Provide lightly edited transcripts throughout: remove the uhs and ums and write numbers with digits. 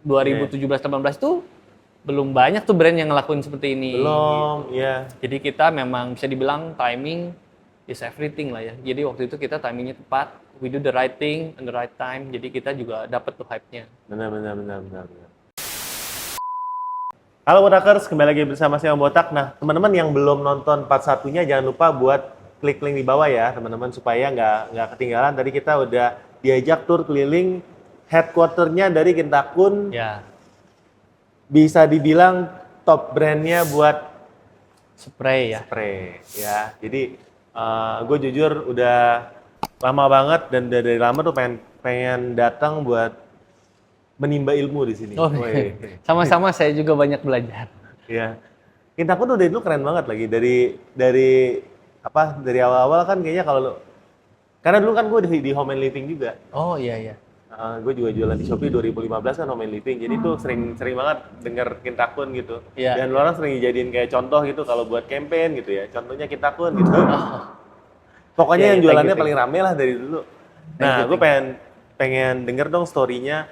2017-18 tuh belum banyak tuh brand yang ngelakuin seperti ini. Belum, iya. Jadi kita memang bisa dibilang timing is everything lah ya. Jadi waktu itu kita timingnya tepat, we do the right thing in the right time. Jadi kita juga dapat tuh hype-nya. Benar. Halo Botakers, kembali lagi bersama saya Om Botak. Nah, teman-teman yang belum nonton part satunya jangan lupa buat klik link di bawah ya, teman-teman, supaya nggak ketinggalan. Tadi kita udah diajak tur keliling headquarter-nya dari Kintakun. Ya. Bisa dibilang top brand-nya buat Spray ya. Jadi gue jujur udah lama banget dan dari lama tuh pengen datang buat menimba ilmu di sini. Oh, sama-sama saya juga banyak belajar. Ya, Kintakun tuh dari dulu keren banget lagi dari awal-awal kan kayaknya karena dulu kan gue di Home and Living juga. Oh iya. Gue juga jualan di Shopee 2015 kan Home and Living, jadi tuh sering banget denger Kintakun gitu. Iya. Dan orang sering dijadiin kayak contoh gitu kalau buat campaign gitu ya. Contohnya Kintakun gitu. Pokoknya yang jualannya paling rame lah dari dulu. Nah, gue pengen denger dong story-nya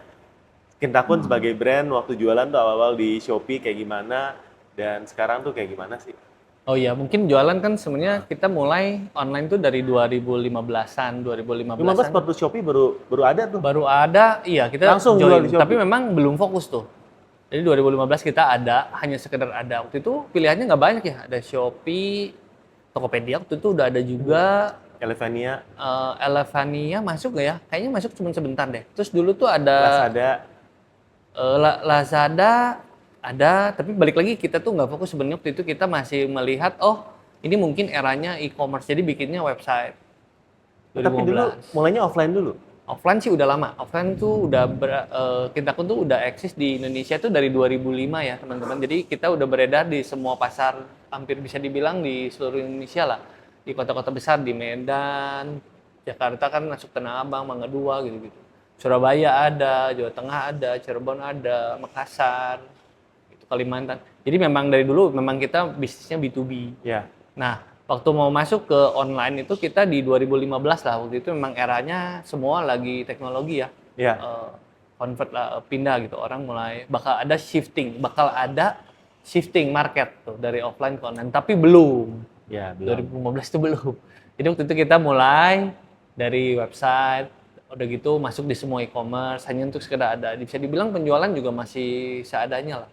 Kintakun sebagai brand waktu jualan tuh awal-awal di Shopee kayak gimana dan sekarang tuh kayak gimana sih? Oh iya, mungkin jualan kan sebenarnya kita mulai online tuh dari 2015-an. 15 waktu Shopee baru ada tuh. Baru ada, iya kita langsung join, jual di Shopee. tapi memang belum fokus tuh. Jadi 2015 kita ada, hanya sekedar ada. Waktu itu pilihannya nggak banyak ya, ada Shopee, Tokopedia waktu itu udah ada juga. Elevania masuk nggak ya? Kayaknya masuk cuma sebentar deh. Terus dulu tuh ada Lazada ada, tapi balik lagi kita tuh nggak fokus sebenarnya waktu itu kita masih melihat ini mungkin eranya e-commerce jadi bikinnya website. 2015. Tapi dulu mulainya offline dulu. Offline sih udah lama. Offline tuh udah Kintakun tuh udah eksis di Indonesia tuh dari 2005 ya teman-teman. Jadi kita udah beredar di semua pasar, hampir bisa dibilang di seluruh Indonesia lah. Di kota-kota besar di Medan, Jakarta kan masuk Tanah Abang, Mangga 2 gitu-gitu. Surabaya ada, Jawa Tengah ada, Cirebon ada, Makassar, itu Kalimantan. Jadi memang dari dulu memang kita bisnisnya B2B. Ya. Nah, waktu mau masuk ke online itu kita di 2015 lah. Waktu itu memang eranya semua lagi teknologi ya. Ya. Convert lah, pindah gitu. Orang mulai bakal ada shifting market tuh dari offline ke online. Tapi belum. Ya, belum. 2015 itu belum. Jadi waktu itu kita mulai dari website, udah gitu masuk di semua e-commerce, hanya untuk sekedar ada. Bisa dibilang penjualan juga masih seadanya lah.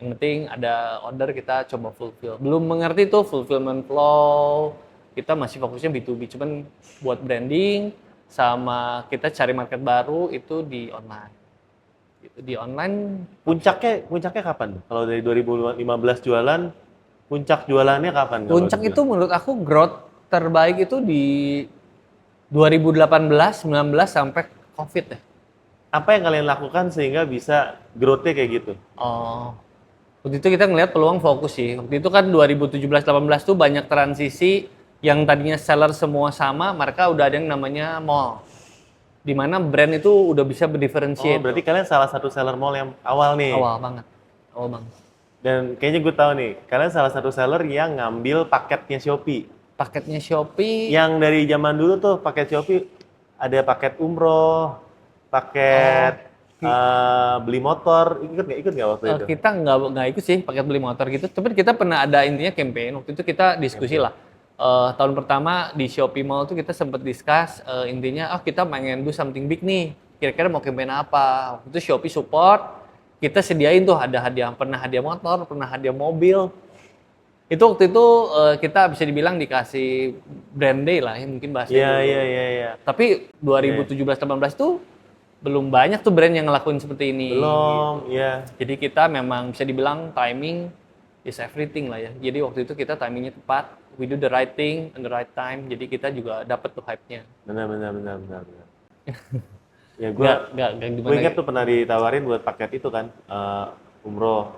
Yang penting ada order kita coba fulfill. Belum mengerti tuh fulfillment flow, kita masih fokusnya B2B. Cuman buat branding, sama kita cari market baru itu di online. Itu di online. Puncaknya kapan? Kalau dari 2015 jualan, puncak jualannya kapan? Puncak itu menurut aku growth terbaik itu di 2018, 19 sampai COVID ya. Apa yang kalian lakukan sehingga bisa growth-nya kayak gitu? Waktu itu kita ngelihat peluang fokus sih. Waktu itu kan 2017-18 tuh banyak transisi yang tadinya seller semua sama, mereka udah ada yang namanya mall. Di mana brand itu udah bisa berdifferentiate. Oh, berarti kalian salah satu seller mall yang awal nih? Awal banget. Dan kayaknya gue tahu nih, kalian salah satu seller yang ngambil paketnya Shopee. Paketnya Shopee. Yang dari zaman dulu tuh paket Shopee ada paket umroh, paket beli motor. Ikut nggak waktu itu? Kita nggak ikut sih paket beli motor gitu. Tapi kita pernah ada intinya campaign. Waktu itu kita diskusi lah. Tahun pertama di Shopee Mall tuh kita sempat discuss intinya kita pengen do something big nih. Kira-kira mau campaign apa? Waktu itu Shopee support. Kita sediain tuh ada hadiah, pernah hadiah motor, pernah hadiah mobil. Itu waktu itu kita bisa dibilang dikasih brand day lah ya mungkin bahasanya. Iya. Tapi 2017-18 tuh belum banyak tuh brand yang ngelakuin seperti ini. Belum, iya. Jadi kita memang bisa dibilang timing is everything lah ya. Jadi waktu itu kita timingnya tepat, we do the right thing in the right time. Jadi kita juga dapat tuh hype-nya. Benar. Ya gue ingat tuh pernah ditawarin buat paket itu kan, umroh.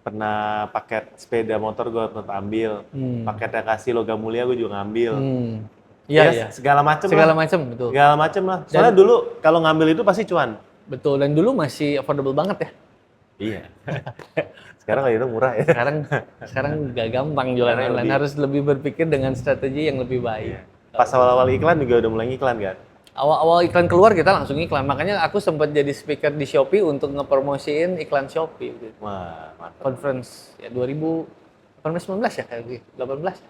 Pernah paket sepeda motor gue pernah ambil, paketnya kasih logam mulia gue juga ngambil. Iya. Segala macem, betul. Segala macem lah. Soalnya dulu kalau ngambil itu pasti cuan. Betul, dan dulu masih affordable banget ya. Iya. Sekarang kayak itu murah ya. Sekarang gak gampang jualan online, harus lebih berpikir dengan strategi yang lebih baik. Iya. Pas awal-awal iklan juga udah mulai iklan kan? Awal-awal iklan keluar kita langsung iklan. Makanya aku sempat jadi speaker di Shopee untuk ngepromosiin iklan Shopee gitu. Wah, mantap. Conference ya 2018-19 ya kayak gitu. 18 ya.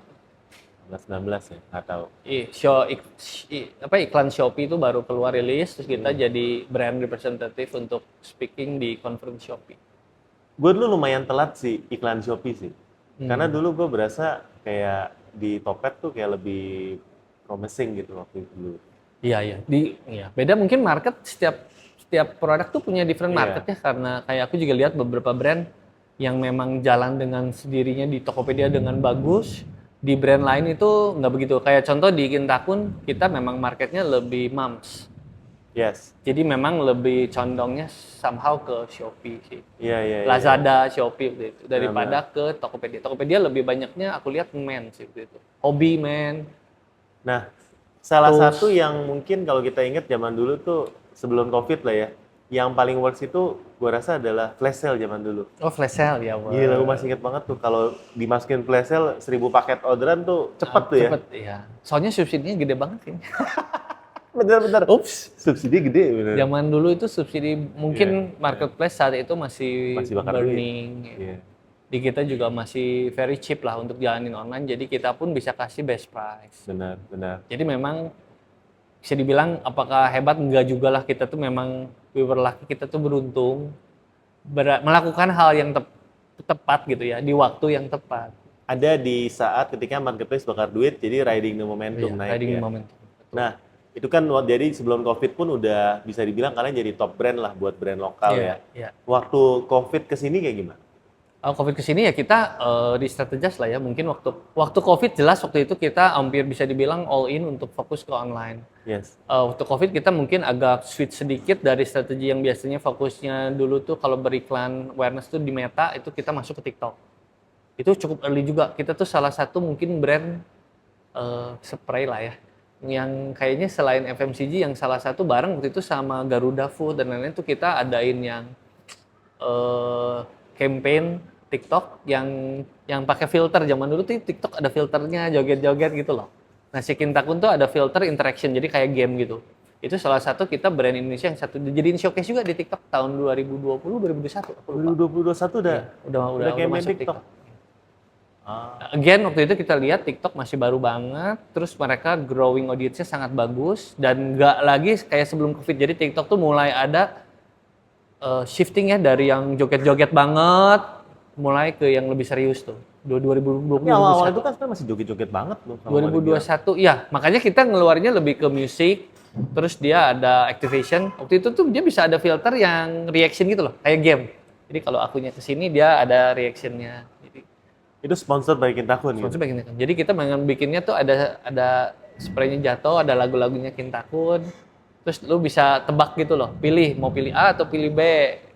19 ya, nggak tahu. Iklan Shopee itu baru keluar rilis, terus kita jadi brand representative untuk speaking di conference Shopee. Gue dulu lumayan telat sih iklan Shopee sih. Karena dulu gue berasa kayak di Topet tuh kayak lebih promising gitu waktu itu dulu. Iya. Beda mungkin market, setiap produk tuh punya different market ya, karena kayak aku juga lihat beberapa brand yang memang jalan dengan sendirinya di Tokopedia dengan bagus, di brand lain itu nggak begitu. Kayak contoh di Kintakun, kita memang marketnya lebih moms. Yes. Jadi memang lebih condongnya somehow ke Shopee sih. Iya. Lazada, Shopee gitu, daripada ke Tokopedia. Tokopedia lebih banyaknya aku lihat men sih gitu. Hobi men. Nah, salah satu yang mungkin kalau kita ingat zaman dulu tuh sebelum COVID lah ya, yang paling works itu gue rasa adalah flash sale zaman dulu. Oh, flash sale ya. Gila, gue masih inget banget tuh kalau dimasukin flash sale 1000 paket orderan tuh cepet tuh ya. Cepet, iya. Soalnya subsidinya gede banget sih. Bener. Ups. Subsidi gede bener. Zaman dulu itu subsidi mungkin marketplace saat itu masih bakar burning. Iya. Di kita juga masih very cheap lah untuk jalanin online, jadi kita pun bisa kasih best price. Benar. Jadi memang bisa dibilang apakah hebat, enggak juga lah, kita tuh memang we were lucky, kita tuh beruntung melakukan hal yang tepat gitu ya, di waktu yang tepat. Ada di saat ketika marketplace bakar duit, jadi riding the momentum naik riding ya. the momentum. Betul. Nah, itu kan jadi sebelum COVID pun udah bisa dibilang kalian jadi top brand lah buat brand lokal ya. Waktu COVID kesini kayak gimana? COVID kesini ya kita di-strategize lah ya. Mungkin waktu COVID jelas waktu itu kita hampir bisa dibilang all in untuk fokus ke online. Yes. Waktu COVID kita mungkin agak switch sedikit dari strategi yang biasanya fokusnya dulu tuh kalau beriklan awareness tuh di Meta, itu kita masuk ke TikTok. Itu cukup early juga. Kita tuh salah satu mungkin brand spray lah ya, yang kayaknya selain FMCG yang salah satu bareng waktu itu sama Garuda Food dan lain-lain tuh kita adain yang campaign TikTok yang pakai filter. Zaman dulu tuh TikTok ada filternya, joget-joget gitu loh. Nah, si Kintakun tuh ada filter interaction, jadi kayak game gitu. Itu salah satu kita brand Indonesia yang satu dijadiin showcase juga di TikTok tahun 2020 2021 aku lupa. 2021 udah udah masuk TikTok. Again waktu itu kita lihat TikTok masih baru banget, terus mereka growing audience-nya sangat bagus dan nggak lagi kayak sebelum Covid. Jadi TikTok tuh mulai ada shifting ya dari yang joget-joget banget mulai ke yang lebih serius tuh. 2020. Ya, awal-awal itu kan masih joget-joget banget loh. 2021, ya makanya kita ngeluarnya lebih ke musik, terus dia ada activation. Waktu itu tuh dia bisa ada filter yang reaction gitu loh, kayak game. Jadi kalau akunya kesini dia ada reactionnya. Jadi itu sponsor by Kintakun gitu? Sponsor by Kintakun. Jadi kita bikinnya tuh ada spraynya jatuh, ada lagu-lagunya Kintakun. Terus lu bisa tebak gitu loh, mau pilih A atau pilih B.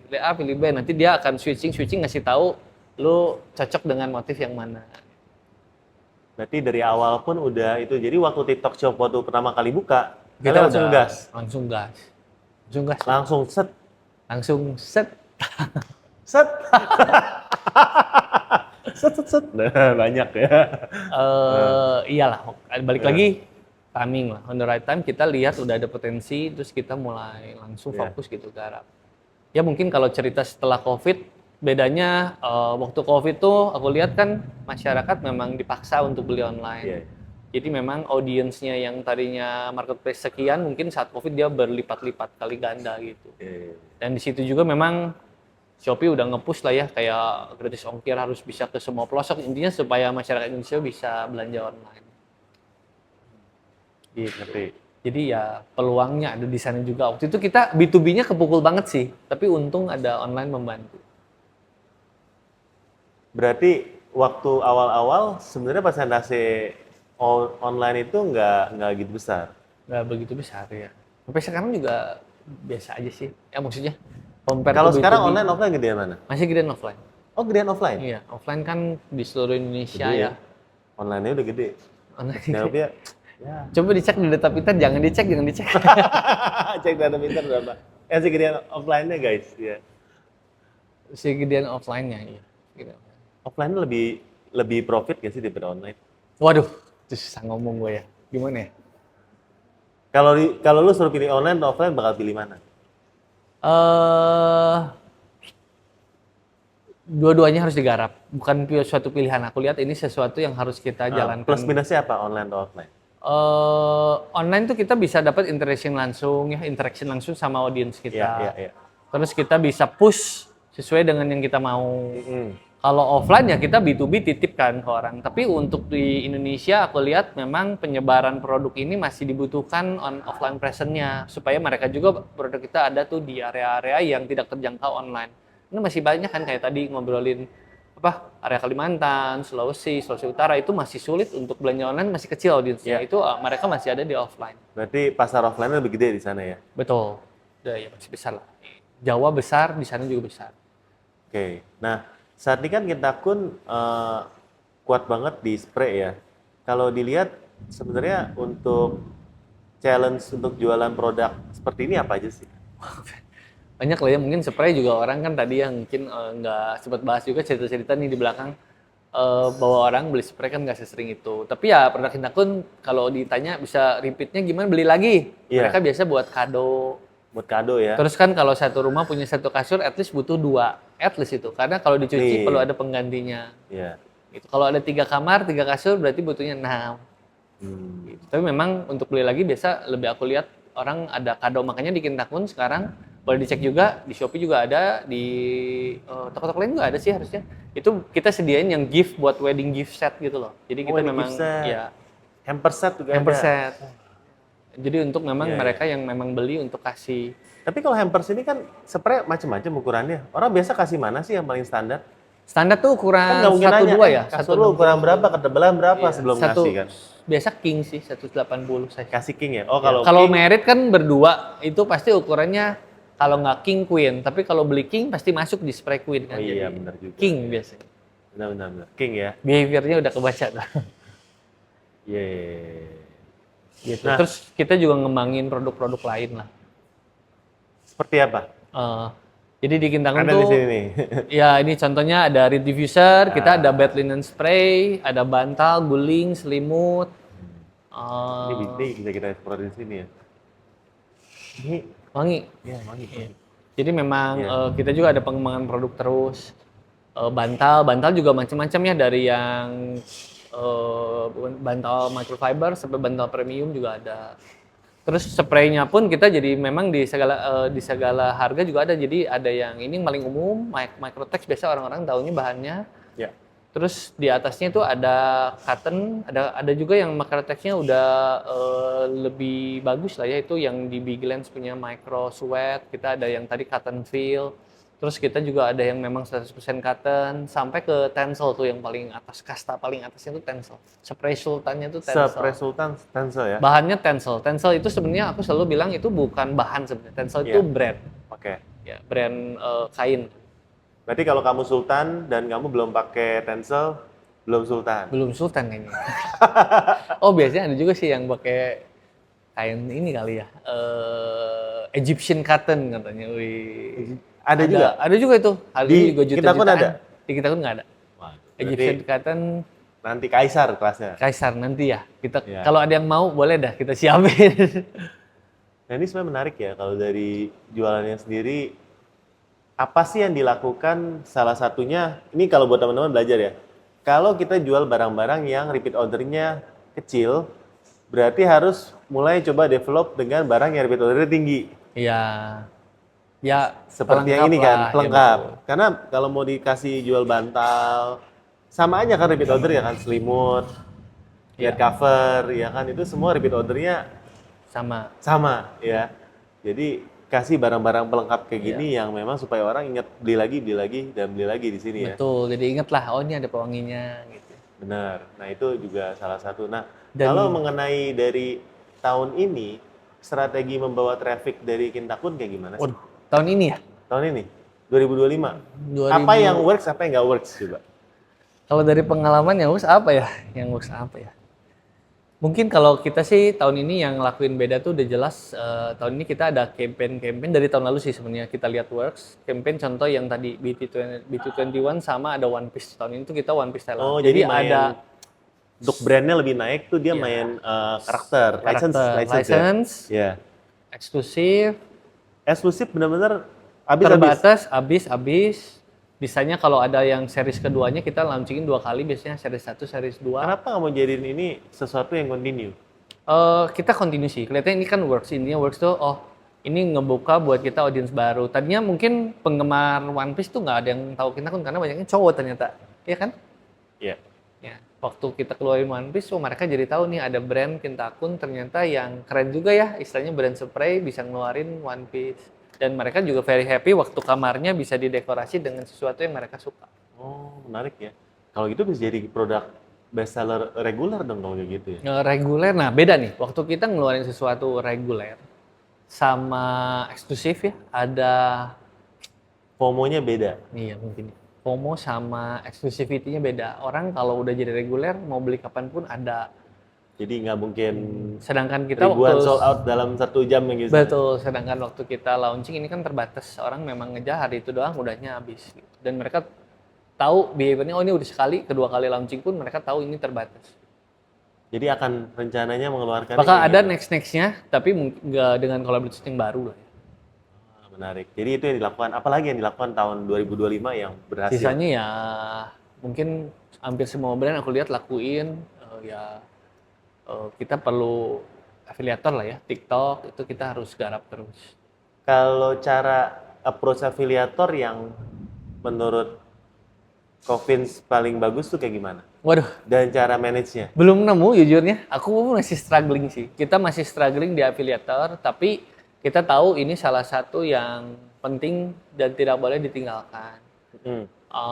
Pilih A, pilih B, nanti dia akan switching ngasih tahu lu cocok dengan motif yang mana. Berarti dari awal pun udah itu. Jadi waktu TikTok Shop waktu pertama kali buka, kita langsung gas. Langsung set. Set. Nah, banyak ya. Iyalah, balik lagi timing lah. On the right time kita lihat udah ada potensi, terus kita mulai langsung fokus gitu ke arah. Ya mungkin kalau cerita setelah COVID, bedanya waktu COVID tuh aku lihat kan masyarakat memang dipaksa untuk beli online. Jadi memang audiensnya yang tadinya marketplace sekian, mungkin saat COVID dia berlipat-lipat kali ganda gitu. Dan di situ juga memang Shopee udah nge-push lah ya, kayak gratis ongkir harus bisa ke semua pelosok, intinya supaya masyarakat Indonesia bisa belanja online. Jadi ya peluangnya ada di sana juga. Waktu itu kita B2B-nya kepukul banget sih, tapi untung ada online membantu. Berarti waktu awal-awal sebenarnya persentase online itu nggak gitu besar? Nggak begitu besar ya. Sampai sekarang juga biasa aja sih. Ya maksudnya. Kalau sekarang online offline gedean mana? Masih gedean offline. Oh, gedean offline? Iya, offline kan di seluruh Indonesia gede ya. Online-nya udah gede. Online. Ya. Coba dicek di data pintar, jangan dicek. Cek data pintar berapa? Si gedean offline-nya guys, ya. Si gedean offline-nya, iya. Gitu. Offline lebih profit gak sih daripada online? Waduh, itu susah ngomong gue ya. Gimana ya? Kalau lu suruh pilih online atau offline bakal pilih mana? eh Dua-duanya harus digarap. Bukan suatu pilihan. Aku lihat ini sesuatu yang harus kita jalankan. Plus minusnya apa online atau offline? Online tuh kita bisa dapat interaction langsung sama audiens kita. Iya. Terus kita bisa push sesuai dengan yang kita mau. Kalau offline ya kita B2B titipkan ke orang. Tapi untuk di Indonesia aku lihat memang penyebaran produk ini masih dibutuhkan offline presence-nya supaya mereka juga produk kita ada tuh di area-area yang tidak terjangkau online. Ini masih banyak kan kayak tadi ngobrolin area Kalimantan, Sulawesi Utara itu masih sulit untuk belanja online, masih kecil audiensnya. Itu mereka masih ada di offline. Berarti pasar offline lebih gede di sana ya? Betul. Ya masih besar lah. Jawa besar, di sana juga besar. Oke. Nah, saat ini kan Kintakun kuat banget di spray ya. Kalau dilihat sebenarnya untuk challenge untuk jualan produk seperti ini apa aja sih? Banyak lah ya, mungkin spray juga orang kan tadi yang mungkin nggak sempat bahas juga cerita-cerita nih di belakang bahwa orang beli spray kan nggak sesering itu. Tapi ya produk Kintakun kalau ditanya bisa repeatnya gimana, beli lagi. Mereka biasa buat kado. Buat kado ya. Terus kan kalau satu rumah punya satu kasur, at least butuh 2, at least itu. Karena kalau dicuci perlu ada penggantinya. Iya. Gitu. Kalau ada 3 kamar, 3 kasur berarti butuhnya 6. Gitu. Tapi memang untuk beli lagi biasa lebih aku lihat orang ada kado, makanya di Kintakun sekarang boleh dicek juga, di Shopee juga ada, di toko-toko lain juga ada sih harusnya. Itu kita sediain yang gift buat wedding gift set gitu loh. Jadi kita memang ya hamper set juga hamper set. Jadi untuk memang mereka yang memang beli untuk kasih. Tapi kalau hampers ini kan spray macam-macam ukurannya. Orang biasa kasih mana sih yang paling standar? Standar tuh ukuran kan 1-2 ya. Kasur lu ukuran berapa, ketebalan berapa sebelum ngasih kan? Biasa king sih 180 saya. Kasih king ya? Oh kalau merit kan berdua itu pasti ukurannya kalau nggak king queen, tapi kalau beli king pasti masuk di spray queen kan. Oh iya benar juga. King biasanya. Benar. King ya. Behaviornya udah kebaca tuh. Iya. Gitu. Nah, terus kita juga ngembangin produk-produk lain lah. Seperti apa? Jadi di Kintakun tuh, di sini nih. Ya ini contohnya ada reed diffuser, kita ada bed linen spray, ada bantal, guling, selimut. Ini bisa kita ekspor di sini ya. Ini wangi. Iya, wangi. Jadi memang kita juga ada pengembangan produk terus. Bantal juga macam-macam ya, dari yang bantal microfiber sampai bantal premium juga ada. Terus spraynya pun kita jadi memang di segala harga juga ada. Jadi ada yang ini paling umum, Microtex, biasa orang-orang tahunya bahannya. Ya. Terus di atasnya itu ada cotton, ada juga yang Microtexnya udah lebih bagus lah ya, itu yang di Biglands punya Micro Sweat. Kita ada yang tadi cotton feel. Terus kita juga ada yang memang 100% cotton, sampai ke Tencel tuh yang paling atas, kasta paling atasnya tuh Tencel. Spray Sultannya tuh Tencel. Spray Sultan Tencel ya? Bahannya Tencel. Tencel itu sebenarnya aku selalu bilang itu bukan bahan sebenarnya. Tencel itu brand. Oke. Ya, brand kain. Berarti kalau kamu Sultan dan kamu belum pakai Tencel, belum Sultan? Belum Sultan kayaknya. Oh biasanya ada juga sih yang pakai kain ini kali ya. Egyptian cotton katanya. Wih. Ada juga itu. Harganya juga jutaan. Di Kintakun ada? Di Kintakun nggak ada. Wah, Egyptian cotton. Nanti Kaisar kelasnya? Kaisar nanti ya. Kalau ada yang mau boleh dah kita siapin. Nah ini sebenarnya menarik ya, kalau dari jualannya sendiri, apa sih yang dilakukan? Salah satunya, ini kalau buat teman-teman belajar ya, kalau kita jual barang-barang yang repeat ordernya kecil, berarti harus mulai coba develop dengan barang yang repeat ordernya tinggi. Iya. Ya, seperti yang ini kan, pelengkap. Ya, karena kalau mau dikasih jual bantal, sama aja kan repeat order ya kan, selimut, bed cover, ya kan, itu semua repeat ordernya sama ya. Jadi kasih barang-barang pelengkap kayak gini yang memang supaya orang ingat beli lagi di sini ya. Betul, jadi ingat lah, oh ini ada pewanginya gitu. Benar, nah itu juga salah satu. Nah, kalau mengenai dari tahun ini, strategi membawa traffic dari Kintakun kayak gimana sih? Tahun ini ya? Tahun ini, 2025. Apa yang works, apa yang nggak works coba? Kalau dari pengalaman yang works apa ya? Mungkin kalau kita sih tahun ini yang lakuin beda tuh udah jelas. Tahun ini kita ada campaign dari tahun lalu sih sebenarnya kita lihat works. Campaign contoh yang tadi BT21 sama ada One Piece. Tahun ini tuh kita One Piece Thailand. Oh, jadi ada untuk brandnya lebih naik tuh dia Iya. main karakter, license ya. license, Iya. eksklusif, Eksklusif bener-bener habis. terbatas, habis. Biasanya kalau ada yang series keduanya kita launchingin 2 kali, biasanya series 1, series 2. Kenapa nggak mau jadiin ini sesuatu yang continue? Kita continue sih. Kelihatannya ini kan works. Intinya works tuh, ini ngebuka buat kita audiens baru. Tadinya mungkin penggemar One Piece tuh nggak ada yang tahu Kintakun karena banyaknya cowok ternyata. Iya kan? Iya. Ya. Waktu kita keluarin One Piece, mereka jadi tahu nih ada brand Kintakun ternyata yang keren juga ya. Istilahnya brand spray bisa ngeluarin One Piece. Dan mereka juga very happy waktu kamarnya bisa didekorasi dengan sesuatu yang mereka suka. Oh, menarik ya. Kalau gitu bisa jadi produk bestseller reguler dong kalau kayak gitu ya. Reguler, nah beda nih. Waktu kita ngeluarin sesuatu reguler sama eksklusif ya, ada FOMO-nya beda. iya mungkin FOMO sama exclusivity-nya beda. Orang kalau udah jadi reguler mau beli kapanpun ada. Jadi nggak mungkin Sedangkan kita ribuan waktu sold out dalam 1 jam gitu. betul, sedangkan waktu kita launching ini kan terbatas. Orang memang ngejar hari itu doang udahnya habis gitu. Dan mereka tahu behavior-nya, ini udah sekali, kedua kali launching pun mereka tahu ini terbatas. Jadi akan rencananya mengeluarkan Bakal ini ada gitu. next-nya, tapi nggak dengan collaboration yang baru lah ya. Menarik. Jadi itu yang dilakukan. Apalagi yang dilakukan tahun 2025 yang berhasil? Sisanya ya mungkin hampir semua brand aku lihat lakuin kita perlu afiliator lah ya. TikTok itu kita harus garap terus. Kalau cara approach afiliator yang menurut Coffins paling bagus tuh kayak gimana? Waduh, Dan cara manage-nya? belum nemu jujurnya. Aku masih struggling sih. Kita masih struggling di afiliator, tapi kita tahu ini salah satu yang penting dan tidak boleh ditinggalkan.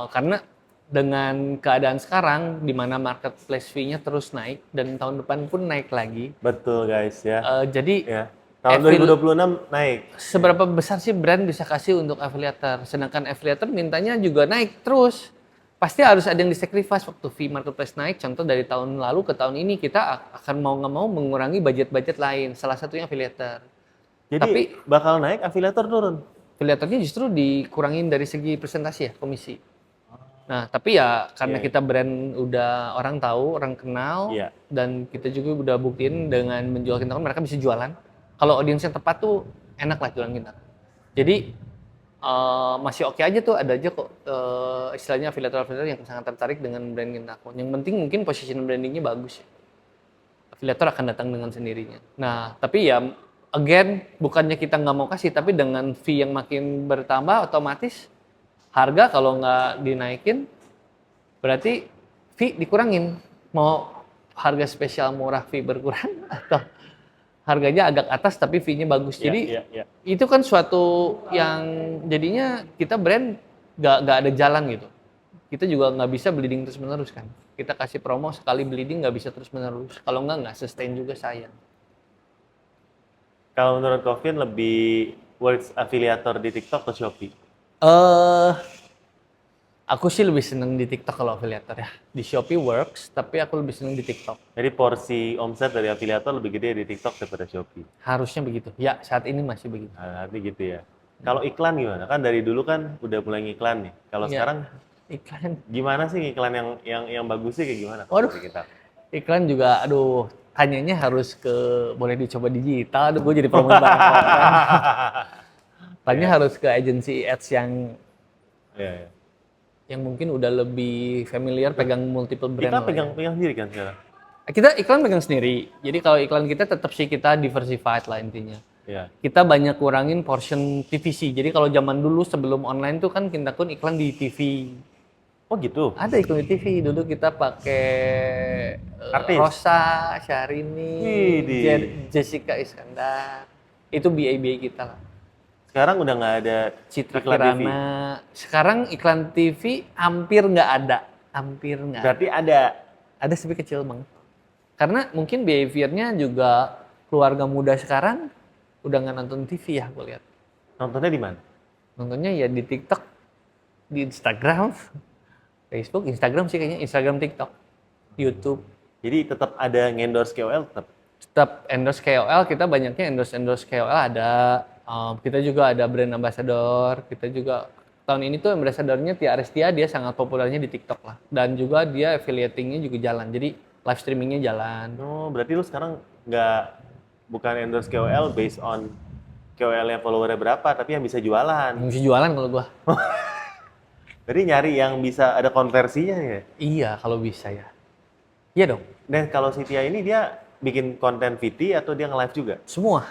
Karena dengan keadaan sekarang di mana marketplace fee-nya terus naik dan tahun depan pun naik lagi. Betul guys ya. Jadi Ya. Tahun 2026 naik. seberapa besar sih brand bisa kasih untuk afiliator? Sedangkan afiliator mintanya juga naik terus. Pasti harus ada yang disacrifice waktu fee marketplace naik. Contoh dari tahun lalu ke tahun ini kita akan mau nggak mau mengurangi budget-budget lain. Salah satunya afiliator. Jadi Tapi bakal naik, afiliator turun. afiliatornya justru dikurangin dari segi presentasi ya, komisi. Nah, tapi ya karena Iya. kita brand udah orang tahu, orang kenal, Iya. dan kita juga udah buktiin dengan menjual Kintakun mereka bisa jualan. Kalau audiens yang tepat tuh enak lah jualan Kintakun. Jadi masih oke aja tuh, ada aja kok istilahnya afiliator-afiliator yang sangat tertarik dengan brand Kintakun. Yang penting mungkin position brandingnya bagus ya. Afiliator akan datang dengan sendirinya. Nah, tapi ya again, bukannya kita nggak mau kasih, tapi dengan fee yang makin bertambah, otomatis harga kalau nggak dinaikin, berarti fee dikurangin. Mau harga spesial murah fee berkurang, atau harganya agak atas tapi fee-nya bagus. Jadi Iya. itu kan suatu yang jadinya kita brand nggak ada jalan gitu. Kita juga nggak bisa bleeding terus-menerus kan. Kita kasih promo sekali bleeding nggak bisa terus-menerus. Kalau nggak sustain juga sayang. Kalau menurut Coffin lebih works afiliator di TikTok atau Shopee? Aku sih lebih seneng di TikTok kalau afiliator ya. Di Shopee works, tapi aku lebih seneng di TikTok. Jadi porsi omset dari afiliator lebih gede di TikTok daripada Shopee. Harusnya begitu. Ya, saat ini masih begitu. Nah, arti gitu ya. Kalau iklan gimana? Kan dari dulu kan udah mulai ngiklan nih. Kalau Iya. sekarang Iklan. gimana sih iklan yang bagus sih kayak gimana? Waduh. Dari kita? Iklan juga, aduh, tanyanya harus ke boleh dicoba digital. Aduh, gue jadi promosi barang orang. Tanya harus ke agensi ads yang Iya. mungkin udah lebih familiar pegang multiple brand. Kita lah ya. pegang sendiri kan sekarang? Kita iklan pegang sendiri. Jadi kalau iklan kita tetap sih kita diversified lah intinya. Iya. Kita banyak kurangin portion TVC. Jadi kalau zaman dulu sebelum online tuh kan Kintakun iklan di TV. Oh gitu? Ada iklan di TV. Dulu kita pakai Artis? Rosa, Syahrini, Widih. Jessica Iskandar. Itu BA kita lah. Sekarang udah nggak ada Citra iklan TV? Kirana. Sekarang iklan TV hampir nggak ada. Hampir nggak ada. Berarti ada. Ada tapi kecil bang. Karena mungkin behaviornya juga keluarga muda sekarang udah nggak nonton TV ya, gue lihat. Nontonnya di mana? Nontonnya ya di TikTok, di Instagram, Facebook, Instagram sih kayaknya, Instagram, TikTok, YouTube. Jadi tetap ada ngendorse KOL tetap? Tetap endorse KOL, kita banyaknya endorse KOL ada. Kita juga ada brand ambassador, kita juga tahun ini tuh ambassadornya Tia Arestia, dia sangat populernya di TikTok lah. Dan juga dia affiliatingnya juga jalan. Jadi live streamingnya jalan. Oh, berarti lu sekarang bukan endorse KOL based on KOL-nya followernya berapa, tapi yang bisa jualan. Bisa jualan kalau gua. Jadi nyari yang bisa ada konversinya ya? Iya, kalau bisa ya. Iya dong, Dan kalau si Tia ini dia bikin konten VT atau dia nge-live juga? semua.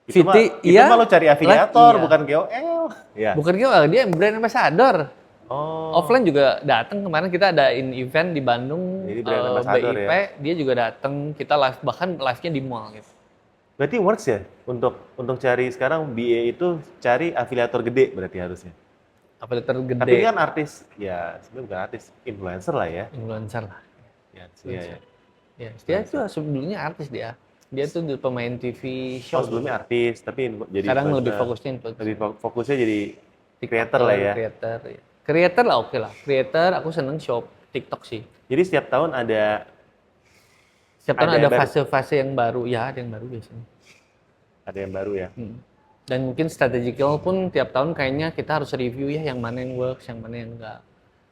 Itu mah, VT, itu iya. mah lo cari afiliator, Live, iya. bukan KOL. Ya. Bukan KOL, dia brand ambassador. Oh. Offline juga datang, kemarin kita adain event di Bandung, Jadi brand ambassador BIP, ya? dia juga datang, kita live, bahkan live-nya di mall gitu. Berarti works ya? Untuk cari sekarang BA itu cari afiliator gede berarti harusnya. Afiliator gede, Tapi kan artis, ya sebenarnya bukan artis, influencer lah ya. influencer lah. Ya, iya ya. Ya, dia tuh sebelumnya artis dia. Dia tuh pemain TV Oh, show. sebelumnya artis, tapi jadi Sekarang influencer. lebih fokusnya influencer. Lebih fokusnya jadi creator lah ya. Creator, ya. Creator lah oke lah. Creator aku seneng shop TikTok sih. Jadi setiap tahun ada Setiap tahun Ada ada yang baru? fase-fase yang baru. Ya, ada yang baru biasanya. yang baru ya. Dan mungkin strategical pun tiap tahun kayaknya kita harus review ya yang mana yang works, yang mana yang enggak.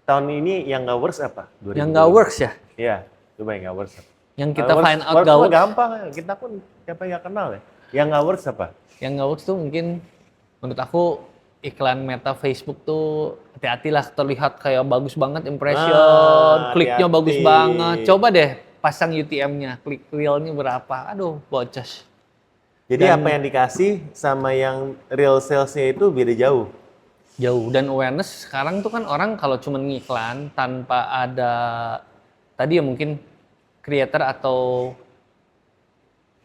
Tahun ini yang nggak works apa? Yang enggak works ya? Iya, coba yang nggak works apa? Yang kita Works- find out works enggak mah works. gampang, kita pun siapa yang nggak kenal ya. Yang nggak works apa? Yang enggak works tuh mungkin menurut aku iklan Meta Facebook tuh hati-hati lah, terlihat kayak bagus banget impression, kliknya hati-hati. bagus banget. Coba deh pasang UTM-nya, klik realnya berapa. Aduh, bocos. Jadi Dan- apa yang dikasih sama yang real sales-nya itu beda jauh. Jauh. Dan awareness sekarang tuh kan orang kalau cuma ngiklan tanpa ada tadi ya mungkin creator atau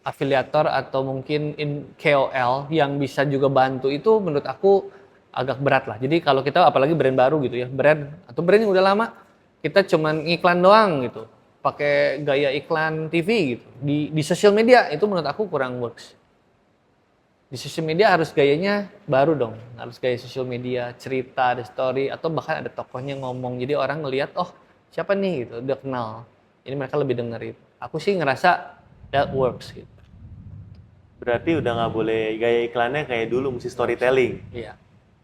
afiliator atau mungkin KOL yang bisa juga bantu, itu menurut aku agak berat lah. Jadi kalau kita apalagi brand baru gitu ya, brand atau brand yang udah lama, kita cuman ngiklan doang gitu, pakai gaya iklan TV gitu di sosial media, itu menurut aku kurang works. Di sosial media harus gayanya baru dong, harus gaya sosial media, cerita, ada story, atau bahkan ada tokohnya ngomong, jadi orang ngelihat oh siapa nih gitu, udah kenal, ini mereka lebih dengerin. Aku sih ngerasa that works gitu. Berarti udah nggak boleh gaya iklannya kayak dulu, mesti storytelling. Iya,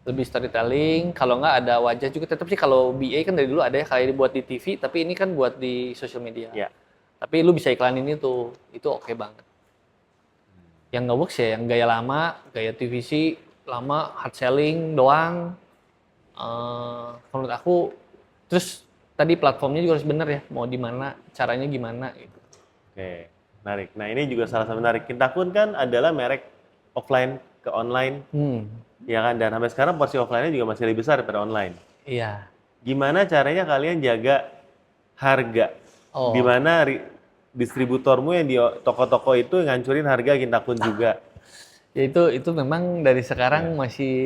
lebih storytelling. Kalau nggak ada wajah juga, tetap sih kalau BA kan dari dulu ada ya kayak dibuat di TV, tapi ini kan buat di sosial media. Ya. Tapi lu bisa iklanin itu oke banget. Yang nggak works ya yang gaya lama, gaya TVC lama, hard selling doang. Menurut aku, terus tadi platformnya juga harus bener ya, mau di mana, caranya gimana gitu. Oke, menarik. Nah ini juga salah satu menarik. Kintakun kan adalah merek offline ke online, ya kan? Dan sampai sekarang porsi offline-nya juga masih lebih besar daripada online. Iya. Gimana caranya kalian jaga harga? Oh. Di mana distributormu yang di toko-toko itu ngancurin harga Kintakun juga? Ya itu memang dari sekarang masih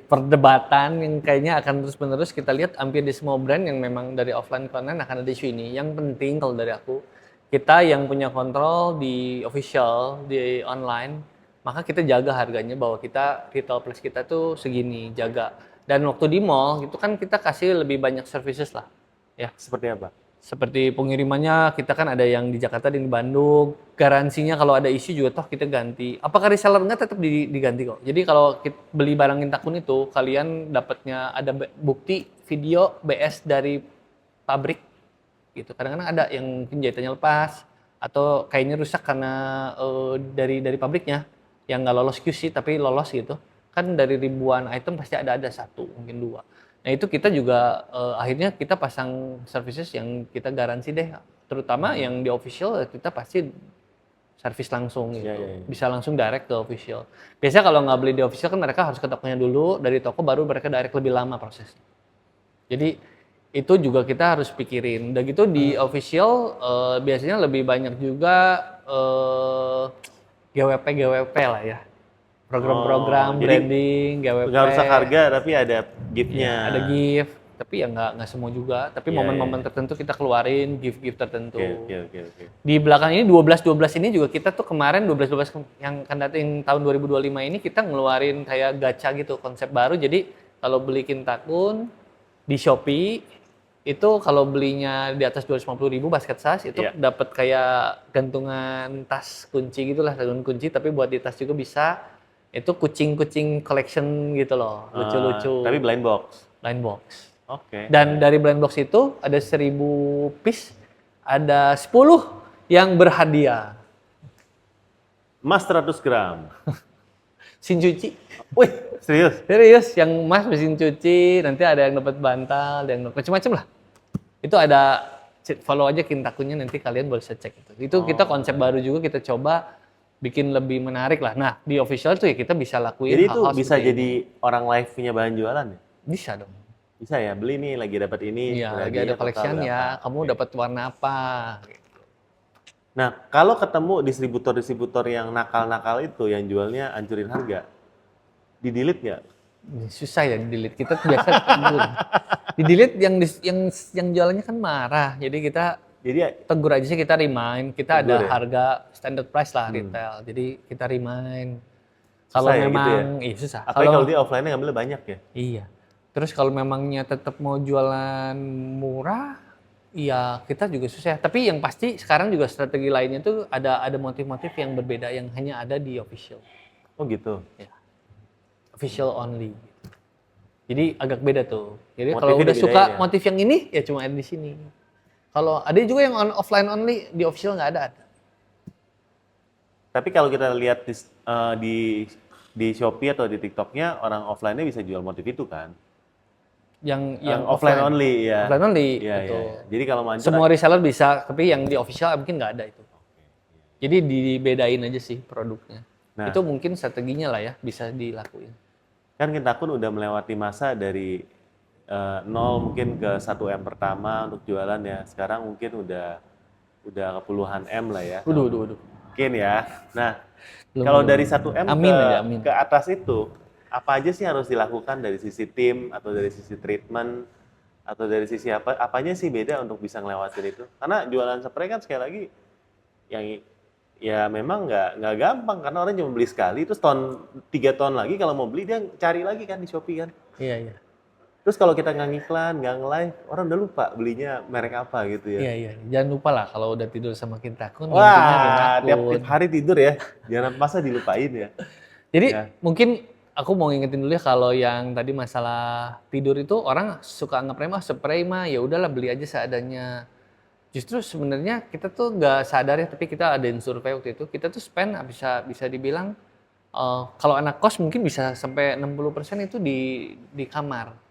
perdebatan yang kayaknya akan terus-menerus. Kita lihat hampir di semua brand yang memang dari offline ke online akan ada isu ini. Yang penting kalau dari aku, kita yang punya kontrol di official, di online, maka kita jaga harganya bahwa kita retail price kita tuh segini, jaga. Dan waktu di mall itu kan kita kasih lebih banyak services lah. Ya, Seperti apa? seperti pengirimannya kita kan ada yang di Jakarta dan di Bandung, garansinya kalau ada isu juga toh kita ganti. Apakah reseller enggak tetap diganti kok. Jadi kalau beli barang Kintakun itu kalian dapatnya ada bukti video BS dari pabrik gitu. Kadang-kadang ada yang mungkin jahitannya lepas atau kainnya rusak karena dari pabriknya yang nggak lolos QC tapi lolos gitu. Kan dari ribuan item pasti ada satu mungkin dua. Nah itu kita juga akhirnya kita pasang services yang kita garansi deh, terutama yang di official kita pasti servis langsung gitu, bisa langsung direct ke official. Biasanya kalau nggak beli di official kan mereka harus ke tokonya dulu, dari toko baru mereka direct, lebih lama prosesnya. Jadi itu juga kita harus pikirin. Udah gitu di official biasanya lebih banyak juga GWP lah ya. Program-program branding, GWP. Nggak rusak harga tapi ada gift-nya. Ya, ada gift, tapi ya nggak semua juga. Tapi momen-momen tertentu kita keluarin gift-gift tertentu. Oke. Di belakang ini 12 ini juga kita tuh kemarin 12 yang akan datang tahun 2025 ini kita ngeluarin kayak gacha gitu, konsep baru. Jadi kalau beli Kintakun di Shopee itu kalau belinya di atas 250.000 basket size itu dapat kayak gantungan tas kunci gitulah, gantungan kunci tapi buat di tas juga bisa. Itu kucing collection gitu loh, lucu-lucu. Tapi blind box. Blind box. Oke. Dan dari blind box itu ada 1000 piece, ada 10 yang berhadiah. Emas 100 gram. Mesin cuci. Wih, serius? Serius, yang emas mesin cuci, nanti ada yang dapat bantal, ada yang dapat macam-macam lah. Itu ada, follow aja Kintakunnya, nanti kalian bisa cek itu. Itu kita konsep baru juga, kita coba bikin lebih menarik lah. Nah, di official tuh ya kita bisa lakuin Jadi itu hal-hal bisa seperti jadi orang live punya bahan jualan ya? bisa dong. Bisa ya, beli nih lagi dapat ini. Iya, lagi harganya ada total collection ya, berapa. kamu Oke. dapat warna apa. Nah, kalau ketemu distributor-distributor yang nakal-nakal itu, yang jualnya hancurin harga, di-delete nggak? Susah ya di-delete. Kita biasa tegur. Di-delete yang jualannya kan marah. Jadi kita Jadi tegur aja sih, kita remind. Kita Tegur ada ya? harga standard price lah retail. Jadi kita remind. Kalau susah ya gitu ya? memang iya susah. Apalagi kalau dia offline-nya ngambilnya banyak ya? Iya. Terus kalau memangnya tetap mau jualan murah, iya kita juga susah. Tapi yang pasti sekarang juga strategi lainnya tuh ada motif-motif yang berbeda yang hanya ada di official. Oh gitu? Ya. Official only. Jadi agak beda tuh. Jadi Motifnya kalau udah dibedain suka ya? motif yang ini ya cuma ada di sini. Kalau ada juga yang offline only, di official nggak ada. Tapi kalau kita lihat di Shopee atau di TikTok-nya, orang offline-nya bisa jual motif itu kan? Yang offline only ya. Offline only, Iya, betul. iya. Jadi kalau mancur Semua reseller bisa, tapi yang di official mungkin nggak ada itu. Jadi dibedain aja sih produknya. Nah. Itu mungkin strateginya lah ya, bisa dilakuin. kan Kintakun udah melewati masa dari 0 mungkin ke 1M pertama untuk jualan ya. Sekarang mungkin udah ke puluhan M lah ya. Waduh. Mungkin ya. Nah, Belum, kalau belum. dari 1M Amin aja, amin. ke atas itu, apa aja sih harus dilakukan dari sisi tim atau dari sisi treatment atau dari sisi apanya sih beda untuk bisa ngelewatin itu? Karena jualan spray kan sekali lagi yang ya memang nggak gampang karena orang cuma beli sekali terus 3 tahun lagi kalau mau beli dia cari lagi kan di Shopee kan. Iya. Terus kalau kita nggak ngiklan, nggak nge-live, orang udah lupa belinya merek apa gitu ya. Iya. Jangan lupa lah kalau udah tidur sama Kintakun, intinya Wah, tiap Kintakun. hari tidur ya. Jangan masa dilupain ya. Jadi Ya. mungkin aku mau ngingetin dulu ya, kalau yang tadi masalah tidur itu orang suka anggap remeh, spray mah ya udahlah beli aja seadanya. Justru sebenarnya kita tuh nggak sadar ya, tapi kita adain survei waktu itu, kita tuh spend bisa dibilang kalau anak kos mungkin bisa sampai 60% itu di kamar.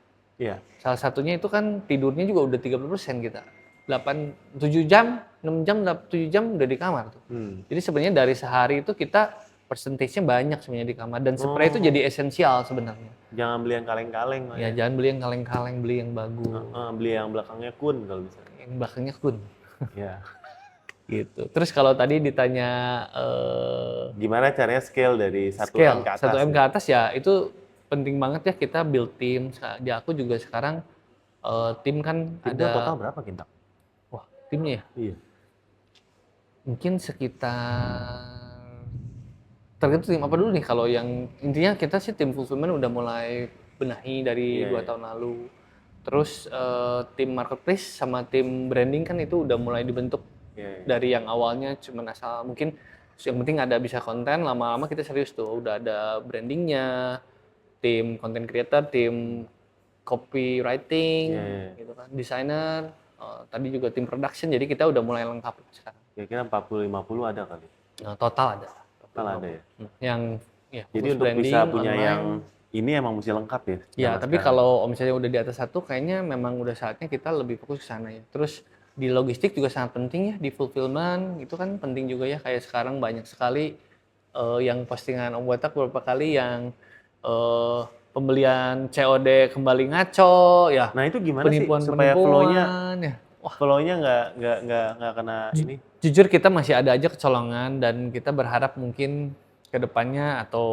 Iya. Salah satunya itu kan tidurnya juga udah 30% kita. 7 jam, 6 jam, 7 jam udah di kamar tuh. Jadi sebenarnya dari sehari itu kita persentasenya banyak sebenarnya di kamar, dan spray itu jadi esensial sebenarnya. Jangan beli yang kaleng-kaleng lah Ya, jangan beli yang kaleng-kaleng, beli yang bagus. Beli yang belakangnya kun kalau bisa. Yang belakangnya kun. Ya. Gitu. Terus kalau tadi ditanya Gimana caranya scale dari 1M scale ke atas? 1M ke atas ya, itu penting banget ya kita build tim. Di aku juga sekarang tim kan Timnya ada. total berapa Kintak? Wah, timnya ya? Iya. Mungkin sekitar, tergantung tim apa dulu nih. Kalau yang intinya kita sih tim fulfillment udah mulai benahi dari 2 tahun lalu. Terus tim marketplace sama tim branding kan itu udah mulai dibentuk. Dari yang awalnya cuma asal mungkin yang penting ada bisa konten, lama-lama kita serius tuh udah ada brandingnya, tim content creator, tim copywriting, gitu kan, desainer, tadi juga tim production. Jadi kita udah mulai lengkap sekarang. Kira-kira 40-50 ada kali? Total ada. Total ada ya? Yang ya, Jadi fokus untuk branding, bisa punya online. yang ini emang mesti lengkap ya? Ya, sama tapi sekarang. kalau misalnya udah di atas 1, kayaknya memang udah saatnya kita lebih fokus ke sana ya. Terus di logistik juga sangat penting ya, di fulfillment itu kan penting juga ya. Kayak sekarang banyak sekali yang postingan Om Botak beberapa kali yang pembelian COD kembali ngaco ya. Nah itu gimana sih Penipuan supaya flow-nya ya. Wah, flow-nya nggak kena ini? jujur kita masih ada aja kecolongan, dan kita berharap mungkin ke depannya atau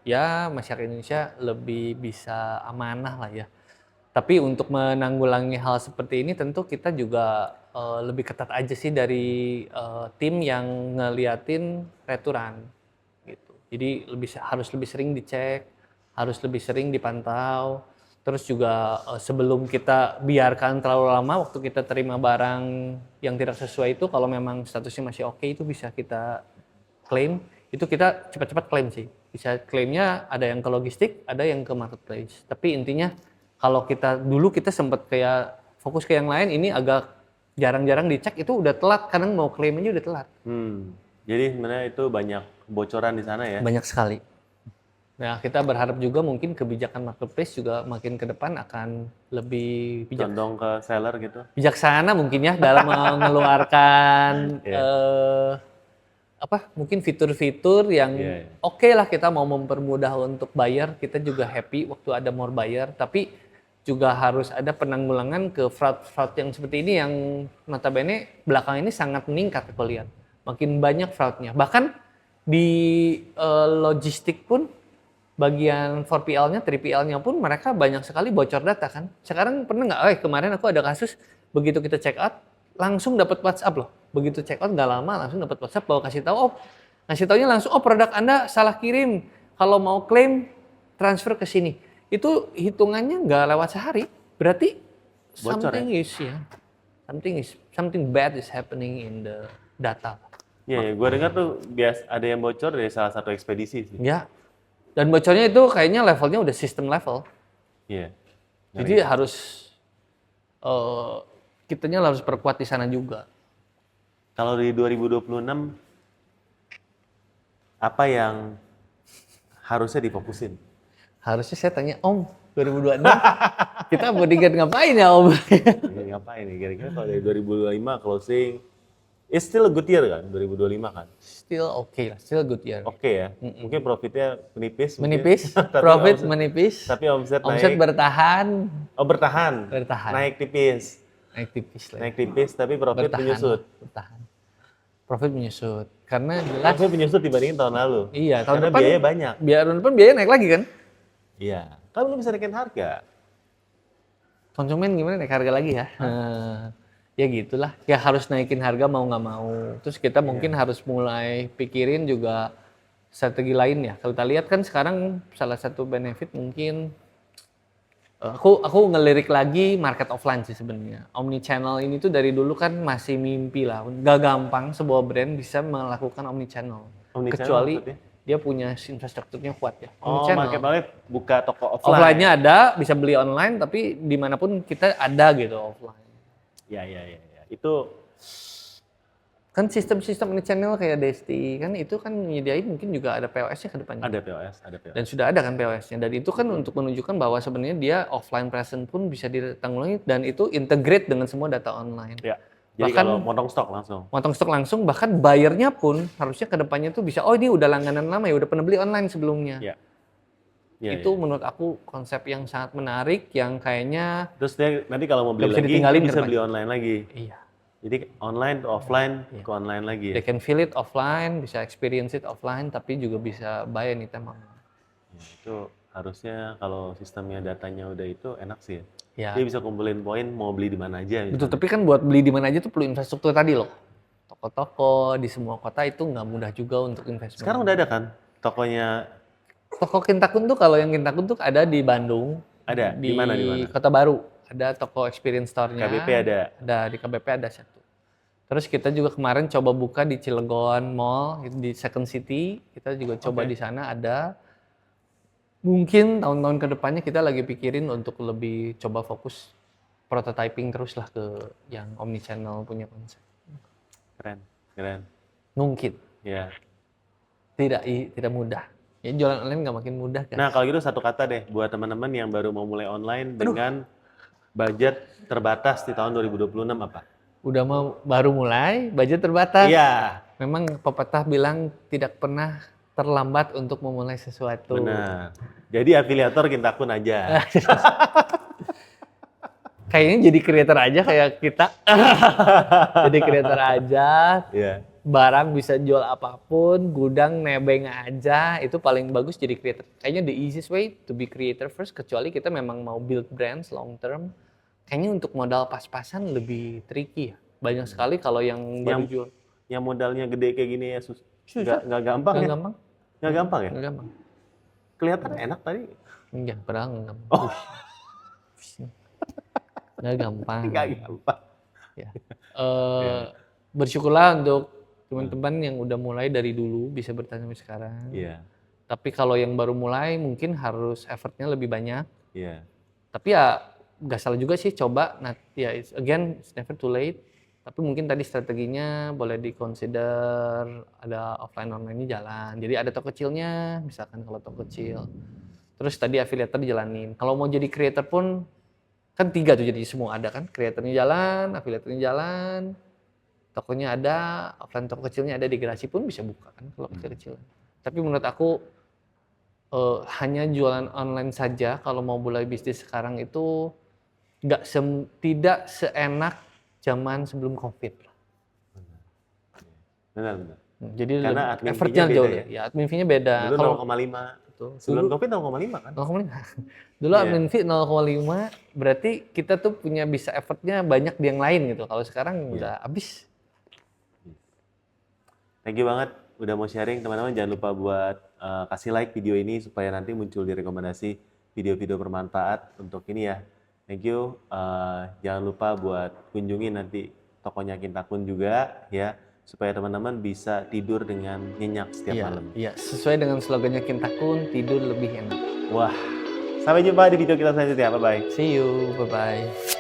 ya masyarakat Indonesia lebih bisa amanah lah ya. Tapi untuk menanggulangi hal seperti ini tentu kita juga lebih ketat aja sih dari tim yang ngeliatin returan gitu. Jadi harus lebih sering dicek, harus lebih sering dipantau. Terus juga sebelum kita biarkan terlalu lama, waktu kita terima barang yang tidak sesuai itu, kalau memang statusnya masih oke, itu bisa kita klaim. Itu kita cepat-cepat klaim sih. Bisa klaimnya ada yang ke logistik, ada yang ke marketplace. Tapi intinya Kalau dulu kita sempat kayak fokus ke yang lain, ini agak jarang-jarang dicek, itu udah telat, kadang mau klaim aja udah telat. Jadi sebenarnya itu banyak bocoran di sana ya? Banyak sekali. Nah, kita berharap juga mungkin kebijakan marketplace juga makin ke depan akan lebih Condong ke seller gitu? bijaksana mungkin ya dalam mengeluarkan mungkin fitur-fitur yang oke lah, kita mau mempermudah untuk buyer, kita juga happy waktu ada more buyer, tapi juga harus ada penanggulangan ke fraud yang seperti ini yang notabene belakang ini sangat meningkat aku lihat. Makin banyak fraudnya. Bahkan di logistik pun bagian 4PL-nya, 3PL-nya pun mereka banyak sekali bocor data kan. Sekarang pernah nggak, kemarin aku ada kasus, begitu kita check out, langsung dapat WhatsApp loh. Begitu check out nggak lama, langsung dapat WhatsApp bahwa kasih taunya langsung, produk Anda salah kirim. Kalau mau klaim, transfer ke sini. Itu hitungannya nggak lewat sehari. Berarti bocor something bad is happening in the data. Iya, gue dengar tuh ada yang bocor dari salah satu ekspedisi sih. Ya. Dan bocornya itu kayaknya levelnya udah system level. Iya. Jadi harus kitanya harus perkuat di sana juga. Kalau di 2026 apa yang harusnya difokusin? Harusnya saya tanya, Om, 2026 kita bodyguard ngapain ya, Om? Ngapain nih? Kira-kira kalau dari 2025 closing, it's still a good year kan, 2025 kan? Still okay lah, still good year. Oke ya, mungkin profitnya menipis. Profit menipis. Tapi omset bertahan. Oh bertahan. Naik tipis lah. Naik tipis, tapi profit menyusut. Bertahan. Profit menyusut. Karena jelas. Profit menyusut dibandingin tahun lalu. Iya, tahun depan biaya banyak. Tahun depan biaya naik lagi kan? Iya, kan belum bisa naikin harga. Konsumen gimana naik harga lagi ya? Ya gitulah, ya harus naikin harga mau nggak mau. Terus kita mungkin harus mulai pikirin juga strategi lain ya. Kalau kita lihat kan sekarang salah satu benefit mungkin aku ngelirik lagi market offline sih sebenarnya. Omnichannel ini tuh dari dulu kan masih mimpi lah. Gak gampang sebuah brand bisa melakukan omnichannel. Kecuali dia punya infrastrukturnya kuat ya. Market offline buka toko offline. Offline-nya ada, bisa beli online, tapi dimanapun kita ada gitu offline. Ya. Itu kan sistem-sistem omnichannel kayak Desti kan itu kan menyediain mungkin juga ada POS-nya ke depannya. Ada POS. Dan sudah ada kan POS-nya. Dan itu kan untuk menunjukkan bahwa sebenarnya dia offline present pun bisa ditanggulangi dan itu integrate dengan semua data online. Ya. Jadi bahkan, kalau motong stok langsung, bahkan bayarnya pun harusnya ke depannya tuh bisa, ini udah langganan lama ya, udah pernah beli online sebelumnya. Ya. Itu menurut aku konsep yang sangat menarik, yang kayaknya... Terus dia nanti kalau mau beli lagi, dia bisa beli online lagi. Iya. Jadi online to offline, ke online lagi. They can feel it offline, bisa experience it offline, tapi juga bisa buy anytime online. Ya, itu harusnya kalau sistemnya datanya udah itu enak sih ya. Ya. Dia bisa kumpulin poin mau beli di mana aja. Betul, tapi kan buat beli di mana aja tuh perlu infrastruktur tadi loh. Toko-toko di semua kota itu nggak mudah juga untuk investment. Sekarang udah ada kan tokonya? Toko Kintakun tuh kalau yang Kintakun tuh ada di Bandung. Ada? Di mana? Kota Baru. Ada toko experience store-nya. KBP ada? Ada, di KBP ada satu. Terus kita juga kemarin coba buka di Cilegon Mall, di Second City. Kita juga coba di sana ada. Mungkin tahun-tahun ke depannya kita lagi pikirin untuk lebih coba fokus prototyping terus lah ke yang omnichannel punya konsep. Keren. Mungkin. Ya. Tidak mudah. Ya jualan online nggak makin mudah kan. Nah kalau gitu satu kata deh buat teman-teman yang baru mau mulai online dengan budget terbatas di tahun 2026 apa? Baru mulai, budget terbatas. Iya. Memang pepatah bilang tidak pernah terlambat untuk memulai sesuatu. Benar. Jadi afiliator Kintakun aja. Kayaknya jadi creator aja kayak kita. Jadi creator aja. Iya. Barang bisa jual apapun, gudang nebeng aja, itu paling bagus jadi creator. Kayaknya the easiest way to be creator first, kecuali kita memang mau build brands long term. Kayaknya untuk modal pas-pasan lebih tricky ya. Banyak sekali kalau yang baru jual. Yang modalnya gede kayak gini ya susah. Nggak gampang ya? Nggak gampang ya? Nggak gampang. Kelihatan enak tadi. Iya, padahal nggak gampang. Nggak gampang. Ya. Bersyukurlah untuk teman-teman yang udah mulai dari dulu bisa bertahan sampai sekarang. Iya. Tapi kalau yang baru mulai mungkin harus effortnya lebih banyak. Iya. Tapi ya nggak salah juga sih coba. Nah, ya again it's never too late. Tapi mungkin tadi strateginya boleh di-consider ada offline online-nya jalan. Jadi ada toko kecilnya, misalkan kalau toko kecil. Terus tadi affiliator dijalanin. Kalau mau jadi creator pun kan 3 tuh jadi semua ada kan. Creatornya jalan, affiliatornya jalan, tokonya ada, offline toko kecilnya ada di garasi pun bisa buka kan kalau kecil-kecil. Tapi menurut aku hanya jualan online saja kalau mau mulai bisnis sekarang itu tidak seenak zaman sebelum COVID. Benar. Jadi Karena admin effortnya fee-nya jauh beda ya. Admin fee-nya beda. Dulu Kalau 0,5. betul. Sebelum COVID 0,5 kan? 0,5. Dulu Iya. admin fee 0,5 berarti kita tuh punya bisa effortnya banyak di yang lain gitu. Kalau sekarang udah habis. Thank you banget udah mau sharing, teman-teman. Jangan lupa buat kasih like video ini supaya nanti muncul di rekomendasi video-video bermanfaat untuk ini ya. Thank you. Jangan lupa buat kunjungi nanti tokonya Kintakun juga ya, supaya teman-teman bisa tidur dengan nyenyak setiap malam. Iya, sesuai dengan slogannya Kintakun, tidur lebih enak. Wah, sampai jumpa di video kita selanjutnya. Bye-bye. See you, bye-bye.